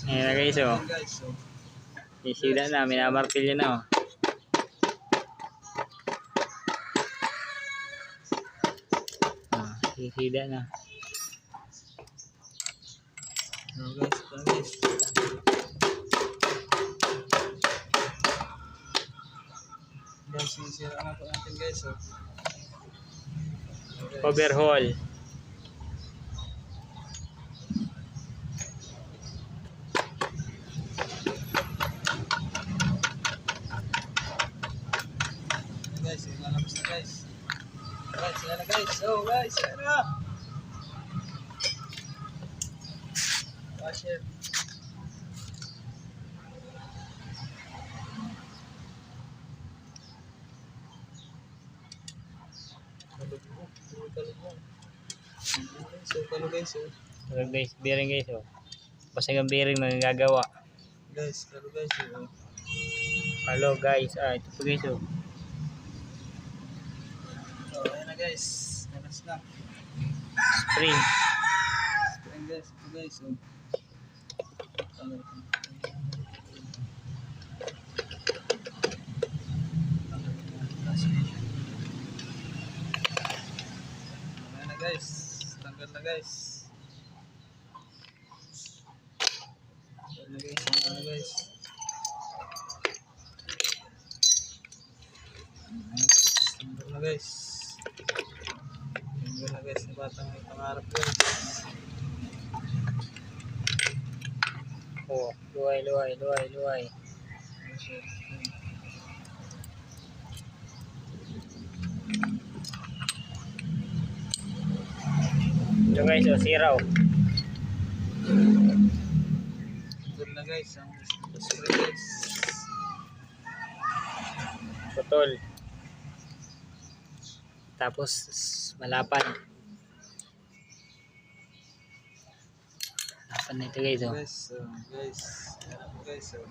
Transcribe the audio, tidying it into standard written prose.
Ayan na guys, oh. Isida na, minamartilyo na, oh. Isida na. Oh guys, guys. Guys, sinisira na po natin guys, oh. Overhaul. Guys, lalabas na guys. Guys, yan na guys. Oh guys, yan na. Washer. Kalugong guys, oh. Tulog guys, bearing guys, oh. Basag ang bearing magagawa. Guys, kalo guys, oh. Hello guys, ito po guys, oh. Oh, ayan na guys. Labas na. Spring. Spring guys, ito guys, oh. Ayan na guys. Tanggal na guys. Tanggal na guys. Tanggal na guys. Tanggal na guys. Tanggal na guys. Ang batang may pangarap guys. Oh, luway, luway, luway, luway. Ito guys, oh, siraw. Tanggal na guys. Ang spray guys. Putol. Tapos malapan. Malapan na ito guys, oh. Guys, guys. Ayan po guys, oh.